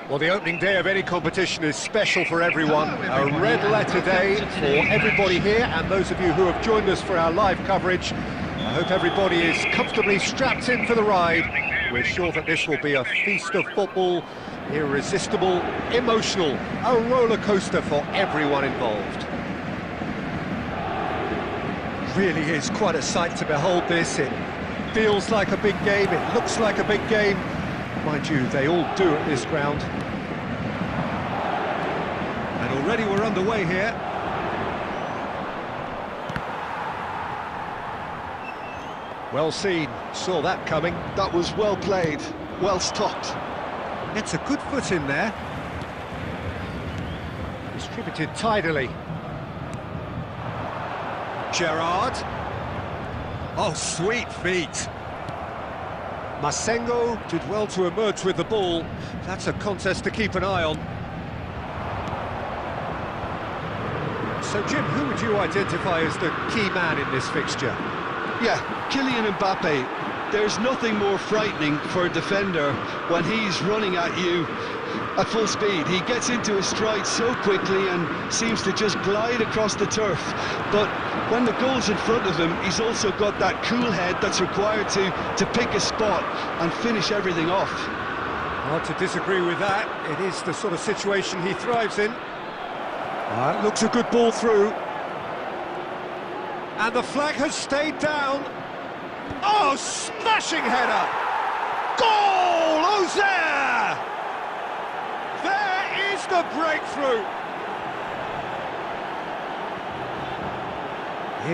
Well, the opening day of any competition is special for everyone. A red letter day for everybody here, and those of you who have joined us for our live coverage. I hope everybody is comfortably strapped in for the ride. We're sure that this will be a feast of football, irresistible, emotional, a roller coaster for everyone involved. Really is quite a sight to behold this. It feels like a big game, it looks like a big game. Mind you, they all do at this ground. And already we're underway here. Well seen, saw that coming. That was well played, well stopped. It's a good foot in there. Distributed tidily. Gerrard. Oh, sweet feet. Masengo did well to emerge with the ball. That's a contest to keep an eye on. So, Jim, who would you identify as the key man in this fixture? Yeah, Kylian Mbappe. There's nothing more frightening for a defender when he's running at you at full speed. He gets into his stride so quickly and seems to just glide across the turf. But when the goal's in front of him, he's also got that cool head that's required to pick a spot and finish everything off. Hard to disagree with that. It is the sort of situation he thrives in. Looks a good ball through. And the flag has stayed down. Oh, smashing header! Goal! Ozer! There is the breakthrough!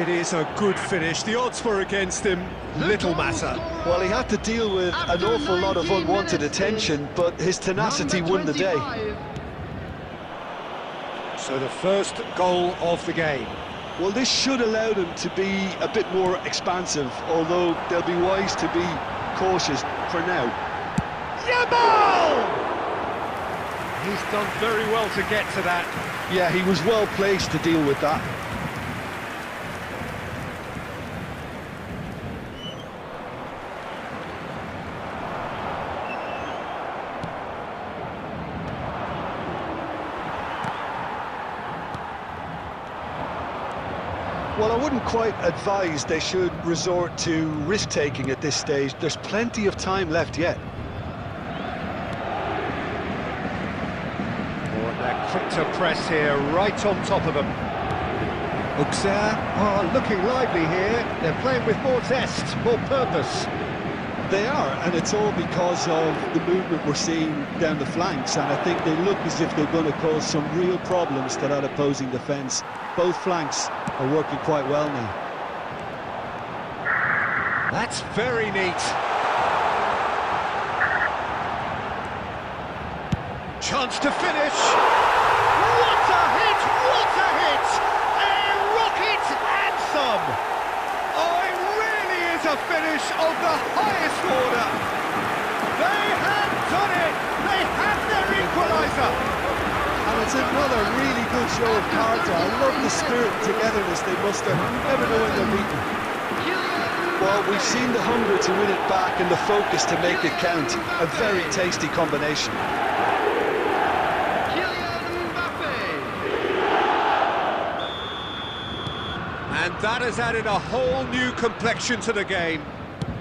It is a good finish. The odds were against him. Little matter. Well, he had to deal with an awful lot of unwanted attention, but his tenacity won the day. So the first goal of the game. Well, this should allow them to be a bit more expansive, although they'll be wise to be cautious for now. Yamal! He's done very well to get to that. Yeah, he was well placed to deal with that. Well, I wouldn't quite advise they should resort to risk-taking at this stage. There's plenty of time left yet. Oh, and they're quick to press here, right on top of them. Auxerre looking lively here. They're playing with more zest, more purpose. They are, and it's all because of the movement we're seeing down the flanks, and I think they look as if they're going to cause some real problems to that opposing defence. Both flanks are working quite well now. That's very neat. Chance to finish. What a hit! What a hit! A rocket and some. Oh, it really is a finish of the highest order. They have done it. They have their equaliser. And it's another really good show of character. I love the spirit and togetherness they muster, never knowing they're beaten. Well, we've seen the hunger to win it back and the focus to make it count. A very tasty combination. And that has added a whole new complexion to the game.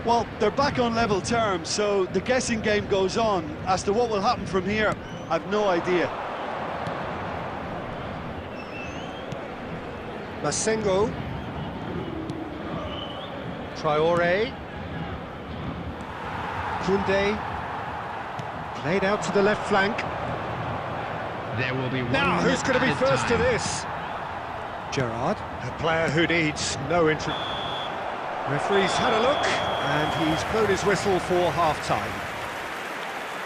Well, they're back on level terms, so the guessing game goes on. As to what will happen from here, I've no idea. Masengo. Traore. Koundé. Played out to the left flank. There will be one. Now, who's going to be first to time. this? Gerrard, a player who needs no interest. Referee's had a look, and he's blown his whistle for half-time.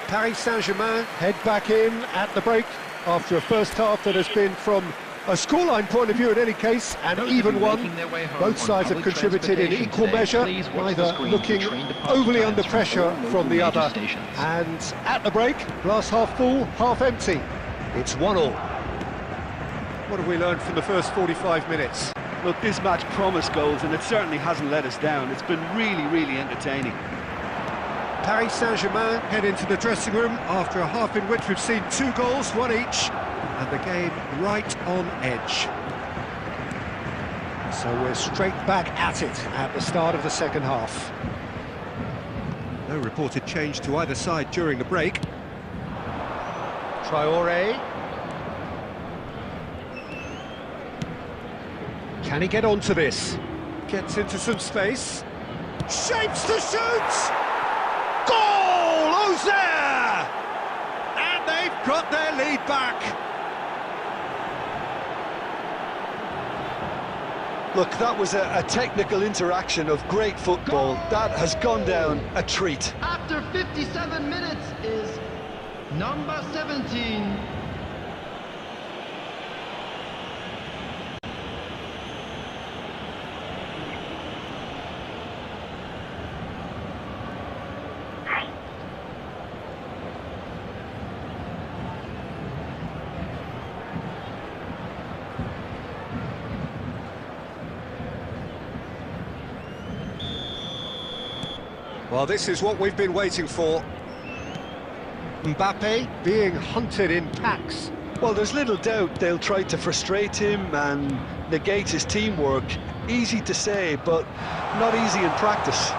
Paris Saint-Germain head back in at the break after a first half that has been, from a scoreline point of view in any case, an even one. Both sides have contributed in equal measure, neither looking overly under pressure from the other. And at the break, glass half full, half empty. It's 1-1. What have we learned from the first 45 minutes? Look, this match promised goals, and it certainly hasn't let us down. It's been really, really entertaining. Paris Saint-Germain head into the dressing room after a half in which we've seen 2 goals, 1 each, and the game right on edge. So we're straight back at it at the start of the second half. No reported change to either side during the break. Traore. Can he get onto this? Gets into some space. Shapes to shoot! Goal! Who's there? And they've got their lead back. Look, that was a technical interaction of great football. That has gone down a treat. After 57 minutes is number 17. Well, this is what we've been waiting for. Mbappe being hunted in packs. Well, there's little doubt they'll try to frustrate him and negate his teamwork. Easy to say, but not easy in practice.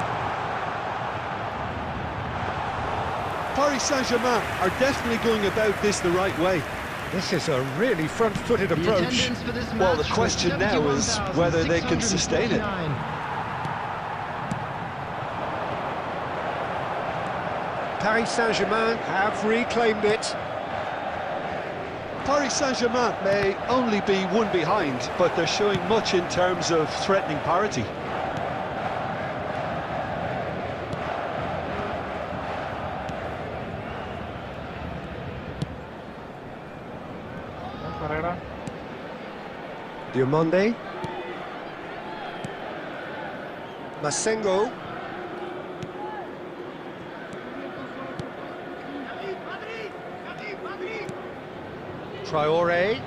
Paris Saint-Germain are definitely going about this the right way. This is a really front-footed approach. Well, the question now is whether they can sustain it. Paris Saint-Germain have reclaimed it. Paris Saint-Germain may only be one behind, but they're showing much in terms of threatening parity. Diomande. Masengo. Traore,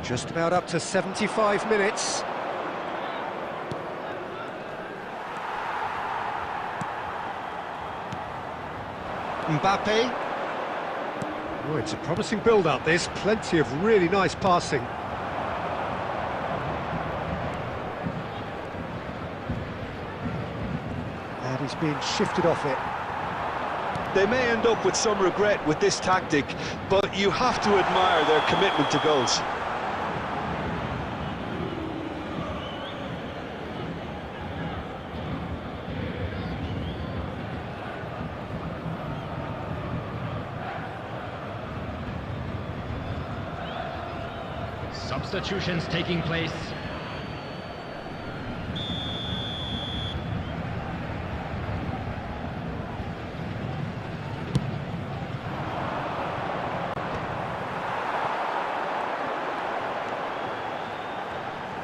just about up to 75 minutes. Mbappe. Oh, it's a promising build-up, this. Plenty of really nice passing. And he's being shifted off it. They may end up with some regret with this tactic, but you have to admire their commitment to goals. Substitutions taking place.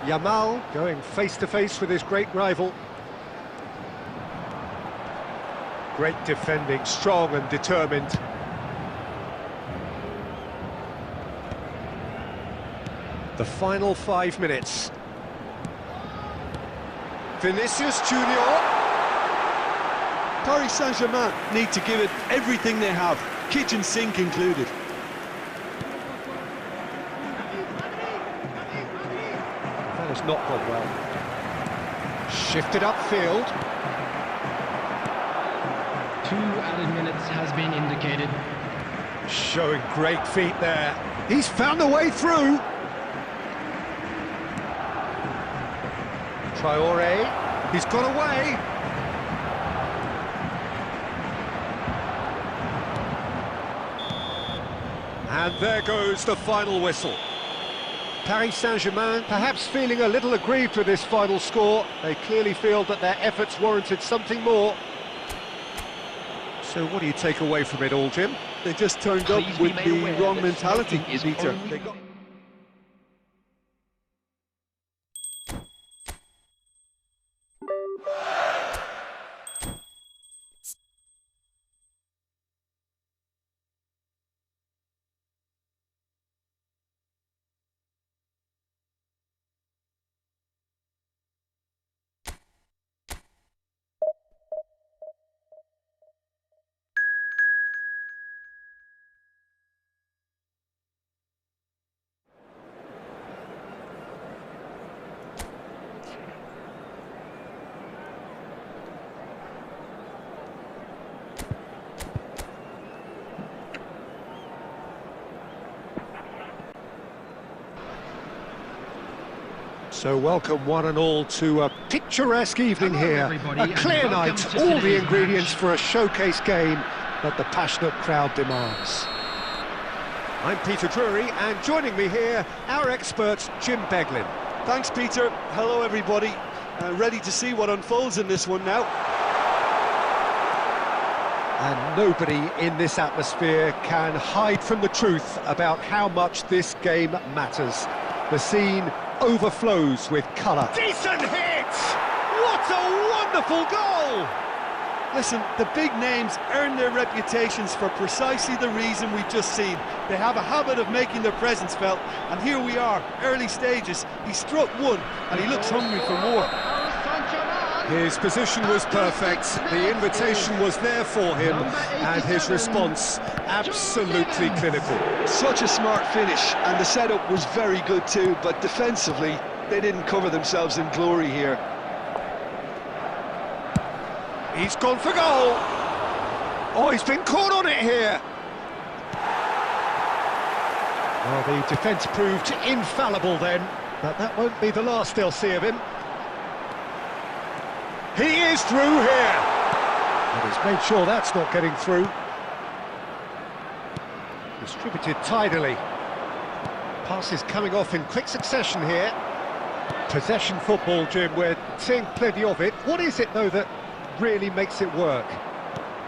Yamal going face-to-face with his great rival. Great defending, strong and determined. The final 5 minutes. Vinicius Junior. Paris Saint-Germain need to give it everything they have, kitchen sink included. That has not gone well. Shifted upfield. 2 added minutes has been indicated. Showing great feet there. He's found a way through. Traoré, he's got away. And there goes the final whistle. Paris Saint-Germain perhaps feeling a little aggrieved with this final score. They clearly feel that their efforts warranted something more. So what do you take away from it all, Jim? They just turned up with the wrong mentality, Peter. They got... So welcome one and all to a picturesque evening here. Everybody, A clear and night, welcome to all the today's ingredients match. for a showcase game that the passionate crowd demands. I'm Peter Drury, and joining me here, our expert Jim Beglin. Thanks, Peter. Hello, everybody. Ready to see what unfolds in this one now. And nobody in this atmosphere can hide from the truth about how much this game matters. The scene overflows with colour. Decent hit! What a wonderful goal! Listen, the big names earn their reputations for precisely the reason we've just seen. They have a habit of making their presence felt, and here we are, early stages. He struck one, and he looks hungry for more. His position was perfect, the invitation was there for him, and his response absolutely clinical. Such a smart finish, and the setup was very good too, but defensively, they didn't cover themselves in glory here. He's gone for goal! Oh, he's been caught on it here! Well, the defence proved infallible then, but that won't be the last they'll see of him. He is through here! And he's made sure that's not getting through. Distributed tidily. Passes coming off in quick succession here. Possession football, Jim, we're seeing plenty of it. What is it, though, that really makes it work?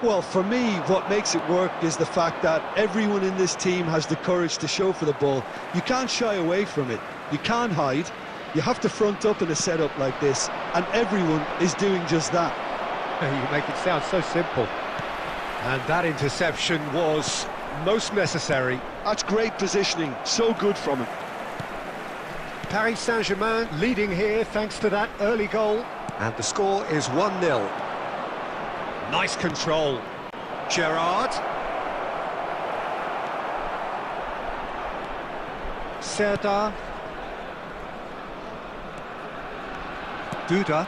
Well, for me, what makes it work is the fact that everyone in this team has the courage to show for the ball. You can't shy away from it. You can't hide. You have to front up in a setup like this, and everyone is doing just that. You make it sound so simple. And that interception was most necessary. That's great positioning, so good from him. Paris Saint-Germain leading here thanks to that early goal. And the score is 1-0. Nice control. Gerrard. Serdar. Duda.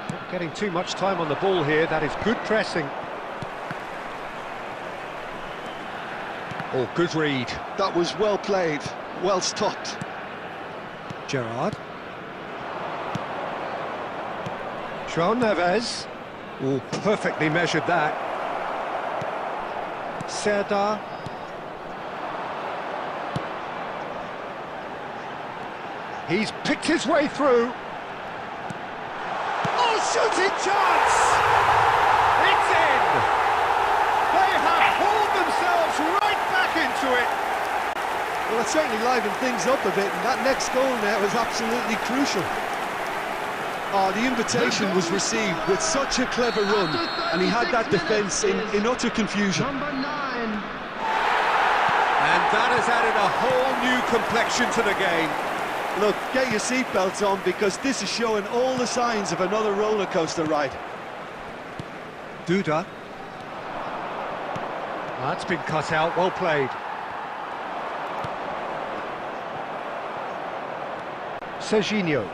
Not getting too much time on the ball here, that is good pressing. Oh, good read. That was well played, well stopped. Gerrard. João Neves. Oh, perfectly measured that. Serdar. He's picked his way through. Oh, shooting chance! It's in! They have hauled themselves right back into it. Well, it certainly livened things up a bit, and that next goal now is absolutely crucial. Oh, the invitation was received with such a clever run, and he had that defence in utter confusion. Number 9. And that has added a whole new complexion to the game. Look, get your seatbelts on because this is showing all the signs of another roller coaster ride. Duda. That's been cut out, well played. Serginho.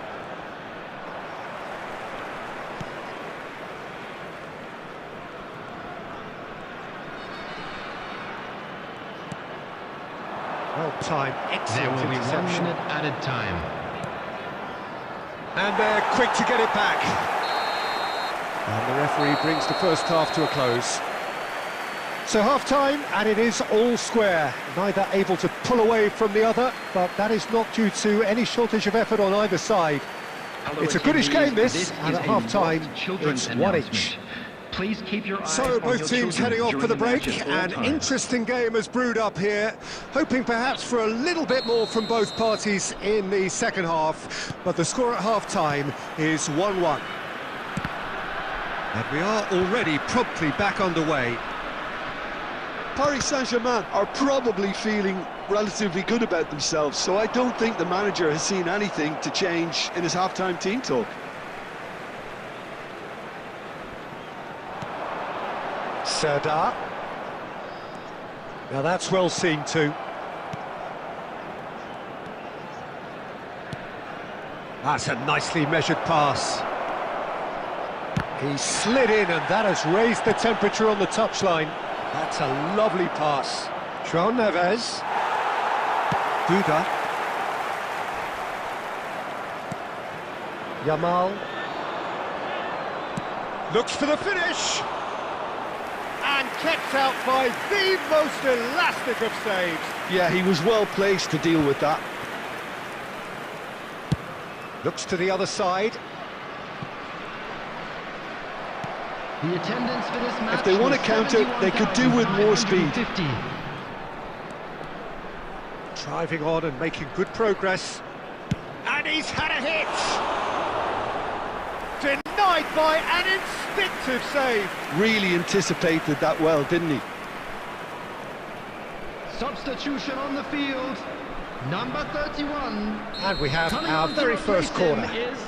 Well timed, There excellent will be 1 interception. minute added time. And they're quick to get it back. And the referee brings the first half to a close. So half-time, and it is all square. Neither able to pull away from the other, but that is not due to any shortage of effort on either side. Hello, It's a goodish game, this, and is at a half-time, children's it's one announcement. each. Please keep your eyes So on your both teams children heading off for the during break. match at all An times. interesting game has brewed up here, hoping perhaps for a little bit more from both parties in the second half, but the score at half-time is 1-1. And we are already promptly back underway. Paris Saint-Germain are probably feeling relatively good about themselves, so I don't think the manager has seen anything to change in his half-time team talk. Serdar. Now that's well seen too. That's a nicely measured pass. He slid in and that has raised the temperature on the touchline. That's a lovely pass. João Neves. Duda. Yamal. Looks for the finish. And kept out by the most elastic of saves. Yeah, he was well placed to deal with that. Looks to the other side. The attendance for this match If they want to counter, they could do with more speed. 71,550. Driving on and making good progress. And he's had a hit! Denied by an instinctive save. Really anticipated that well, didn't he? Substitution on the field. Number 31. And we have Coming our on to very replace first corner. him is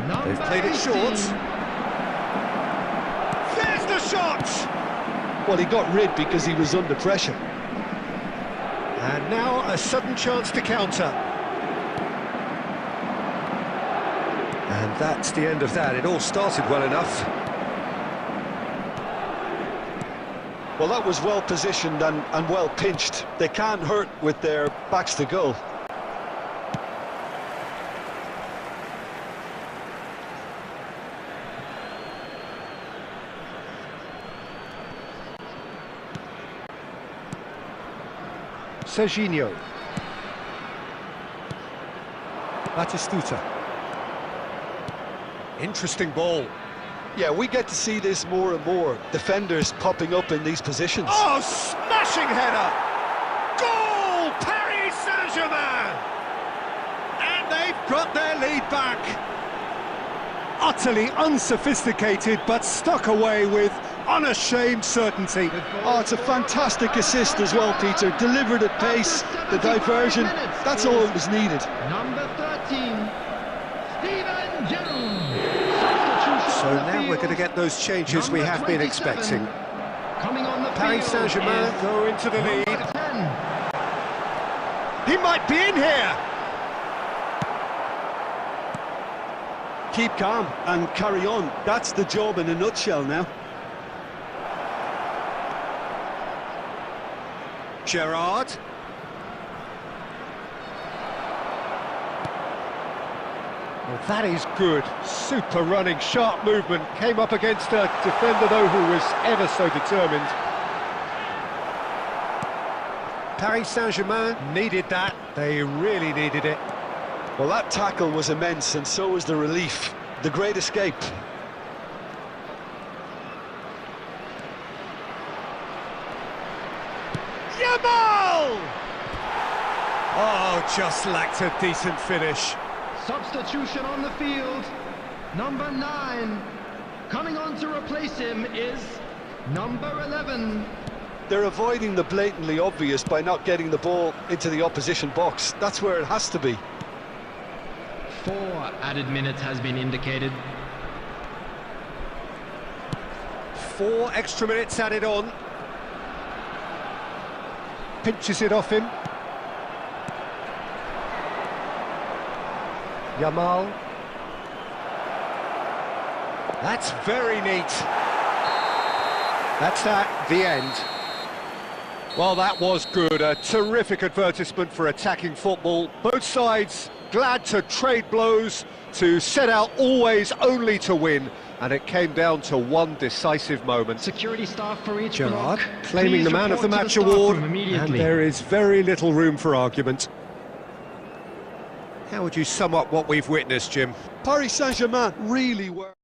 number They've played it 18. short. There's the shot! Well, he got rid because he was under pressure. And now a sudden chance to counter. And that's the end of that. It all started well enough. Well, that was well positioned and well pinched. They can't hurt with their backs to goal. Serginho. Batistuta. Interesting ball. Yeah, we get to see this more and more. Defenders popping up in these positions. Oh, smashing header! Goal! Paris Saint-Germain! And they've got their lead back. Utterly unsophisticated, but stuck away with unashamed certainty. Oh, it's a fantastic assist as well, Peter. Delivered at pace, the diversion, that's all that was needed. Number 13, Steven Gerrard. So now we're going to get those changes we have been expecting. Coming on the Paris field Saint-Germain is go into the number lead. 10. He might be in here! Keep calm and carry on. That's the job in a nutshell now. Gerrard. Well, that is good. Super running, sharp movement. Came up against a defender, though, who was ever so determined. Paris Saint-Germain needed that. They really needed it. Well, that tackle was immense, and so was the relief. The great escape. Yamal! Oh, just lacked a decent finish. Substitution on the field. Number 9. Coming on to replace him is number 11. They're avoiding the blatantly obvious by not getting the ball into the opposition box. That's where it has to be. 4 added minutes has been indicated. 4 extra minutes added on. Pinches it off him. Yamal. That's very neat. That's the end. Well, that was good. A terrific advertisement for attacking football. Both sides glad to trade blows, to set out always only to win. And it came down to one decisive moment. Security staff for each Gerard block, claiming please the man of the report to match staff award, room and immediately. there is very little room for argument. How would you sum up what we've witnessed, Jim? Paris Saint-Germain really were.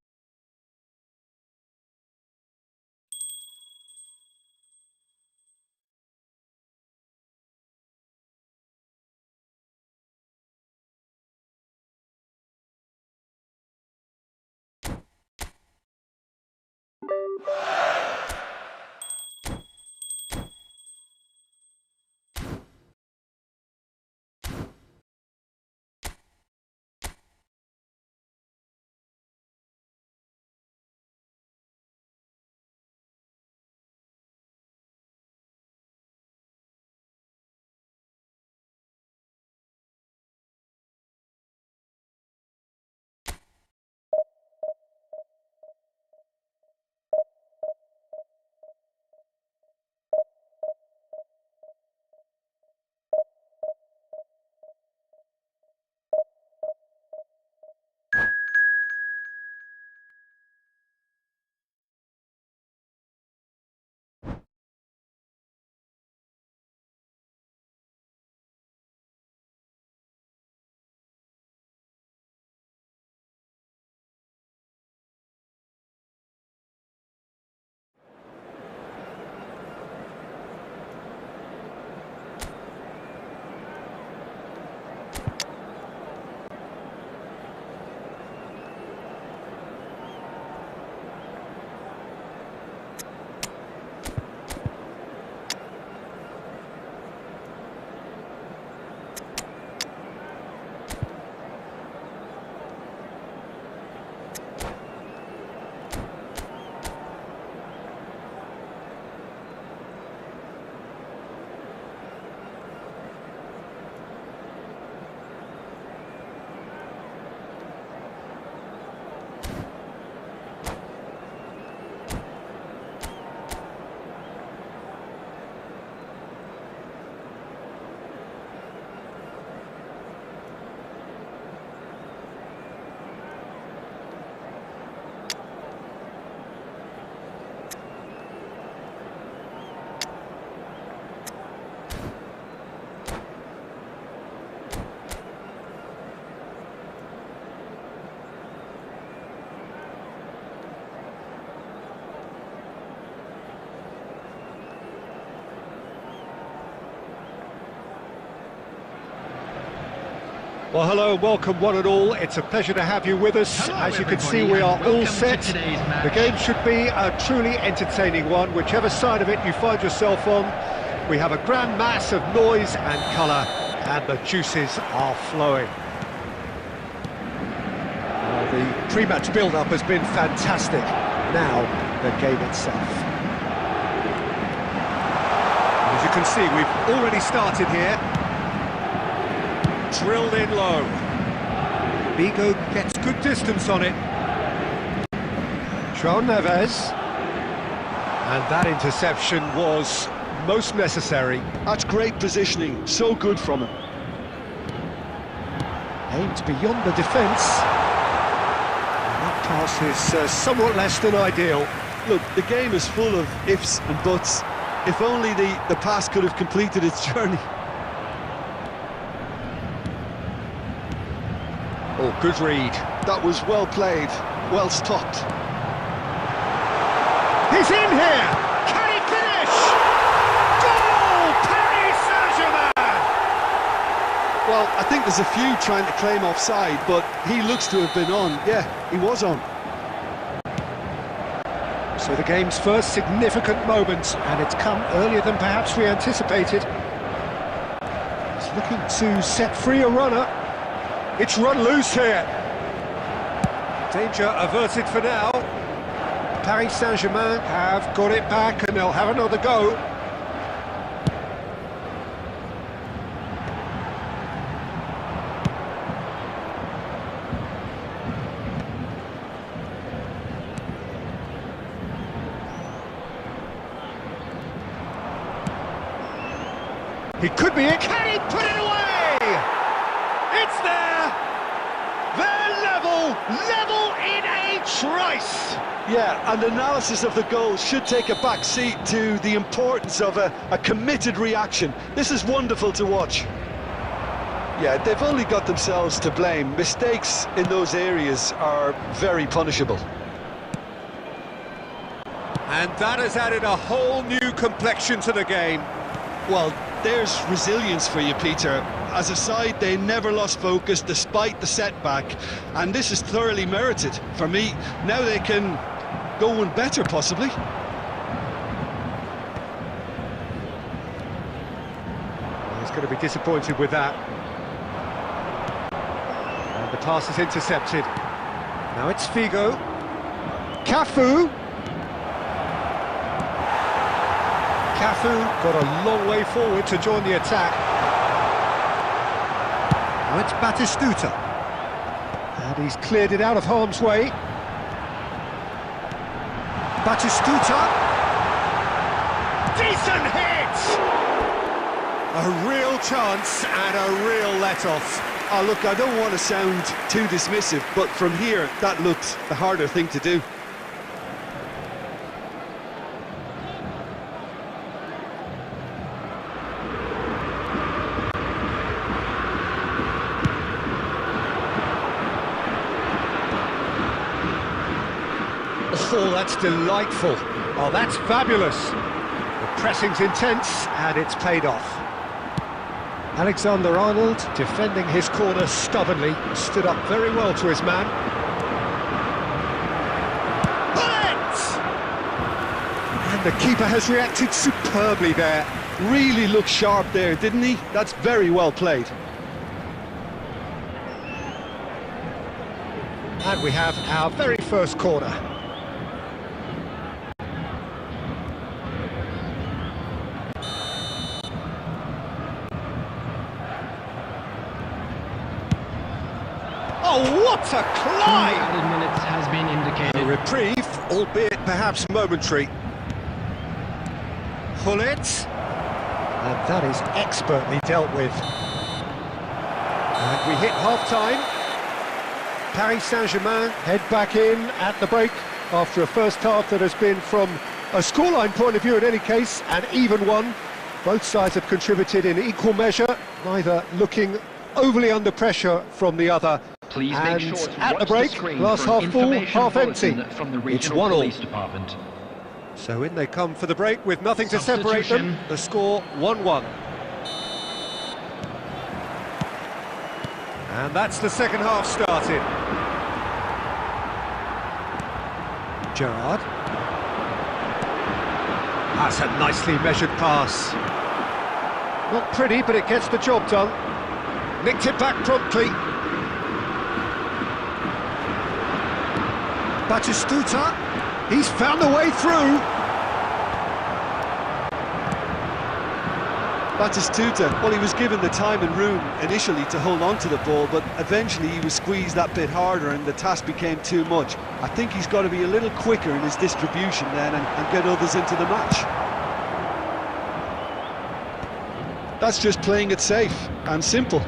Well, hello, welcome one and all. It's a pleasure to have you with us. Hello, As you can see, everybody, we are and all welcome to set. today's match. The game should be a truly entertaining one, whichever side of it you find yourself on. We have a grand mass of noise and colour, and the juices are flowing. The pre-match build-up has been fantastic. Now, the game itself. As you can see, we've already started here. Drilled in low. Vigo gets good distance on it. João Neves. And that interception was most necessary. That's great positioning, so good from him. Aimed beyond the defence. And that pass is somewhat less than ideal. Look, the game is full of ifs and buts. If only the pass could have completed its journey. Oh, good read. That was well played, well stopped. He's in here! Can he finish? Goal! Paris Saint-Germain! Well, I think there's a few trying to claim offside, but he looks to have been on. Yeah, he was on. So the game's first significant moment, and it's come earlier than perhaps we anticipated. He's looking to set free a runner. It's run loose here. Danger averted for now. Paris Saint-Germain have got it back and they'll have another go. He could be it. Can he put it away? It's there. They're level in a trice. Yeah, and analysis of the goal should take a back seat to the importance of a committed reaction. This is wonderful to watch. Yeah, they've only got themselves to blame. Mistakes in those areas are very punishable. And that has added a whole new complexion to the game. Well, there's resilience for you, Peter. As a side, they never lost focus despite the setback, and this is thoroughly merited. For me, now they can go one better, possibly. He's going to be disappointed with that. And the pass is intercepted. Now it's Figo. Cafu. Cafu got a long way forward to join the attack. Now it's Batistuta. And he's cleared it out of harm's way. Batistuta. Decent hit! A real chance and a real let-off. Oh, look, I don't want to sound too dismissive, but from here, that looked the harder thing to do. Oh, that's delightful. Oh, that's fabulous. The pressing's intense, and it's paid off. Alexander-Arnold, defending his corner stubbornly, stood up very well to his man. Bullet! And the keeper has reacted superbly there. Really looked sharp there, didn't he? That's very well played. And we have our very first corner. Oh, what a climb! Added minutes has been indicated. A reprieve, albeit perhaps momentary. Hullet. And that is expertly dealt with. And we hit half-time. Paris Saint-Germain head back in at the break after a first half that has been, from a scoreline point of view in any case, an even one. Both sides have contributed in equal measure, neither looking overly under pressure from the other. Please and make sure to at the watch break, screen glass for an half full, information half empty. bulletin from the It's regional 1-1. police department. So in they come for the break with nothing to separate them. Substitution. The score 1-1. And that's the second half started. Gerrard. That's a nicely measured pass. Not pretty, but it gets the job done. Nicked it back promptly. Batistuta, he's found a way through. Batistuta, well, he was given the time and room initially to hold on to the ball, but eventually he was squeezed that bit harder and the task became too much. I think he's got to be a little quicker in his distribution then and get others into the match. That's just playing it safe and simple.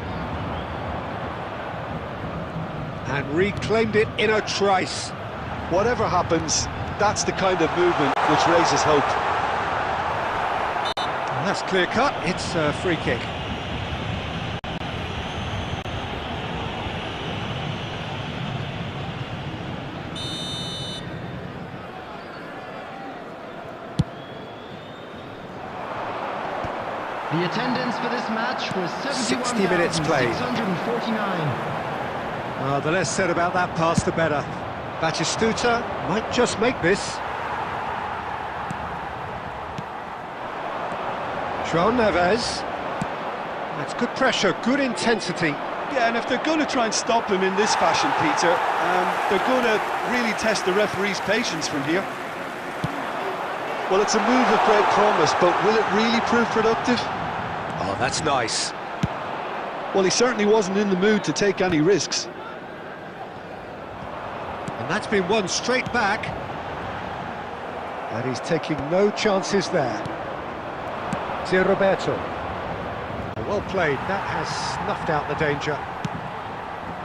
And reclaimed it in a trice. Whatever happens, that's the kind of movement which raises hope. And that's clear cut, it's a free kick. The attendance for this match was 60 minutes played. 71,649. The less said about that pass, the better. Batistuta might just make this. João Neves. That's good pressure, good intensity. Yeah, and if they're going to try and stop him in this fashion, Peter, they're going to really test the referee's patience from here. Well, it's a move of great promise, but will it really prove productive? Oh, that's nice. Well, he certainly wasn't in the mood to take any risks. And that's been won straight back. And he's taking no chances there. Zé Roberto. Well played, that has snuffed out the danger.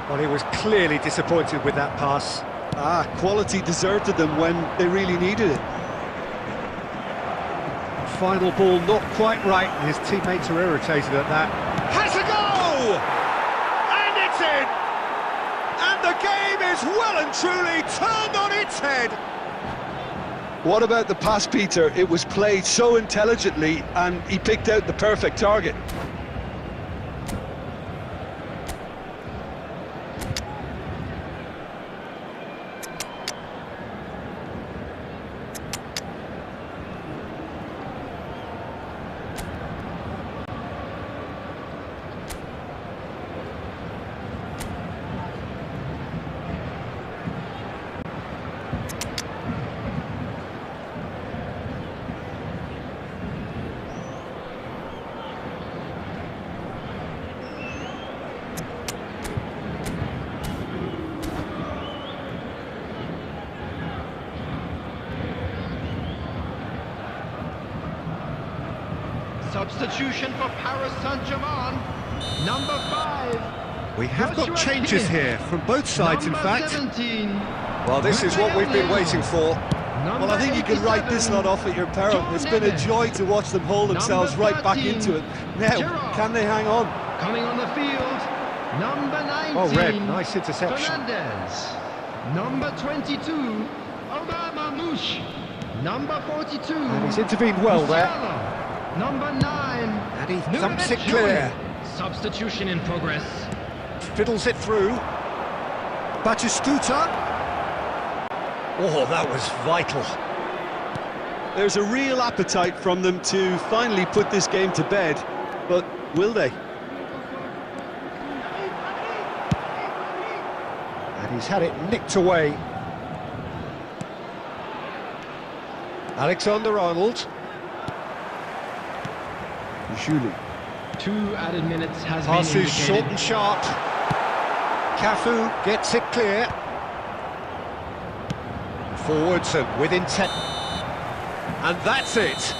Well, he was clearly disappointed with that pass. Quality deserted them when they really needed it. Final ball not quite right, and his teammates are irritated at that. Has a go! And it's in! And the game is well and truly turned on its head! What about the pass, Peter? It was played so intelligently, and he picked out the perfect target. Substitution for Paris Saint-Germain, number 5. We have got changes here from both sides, in fact. 17. Well, this is what we've been waiting for. Well, I think you can write this lot off at your peril. It's been a joy to watch them hold themselves right back into it. Now, can they hang on? Coming on the field, number 19. Oh, Red, nice interception. Fernandez. Number 22, Omar Mamouche. Number 42. And he's intervened well there. Number 9. And he thumps it clear. Substitution in progress. Fiddles it through. Batistuta. Oh, that was vital. There's a real appetite from them to finally put this game to bed, but will they? And he's had it nicked away. Alexander-Arnold. Julie. 2 added minutes has Passes been indicated. short and sharp. Cafu gets it clear. Forwards and with intent. And that's it.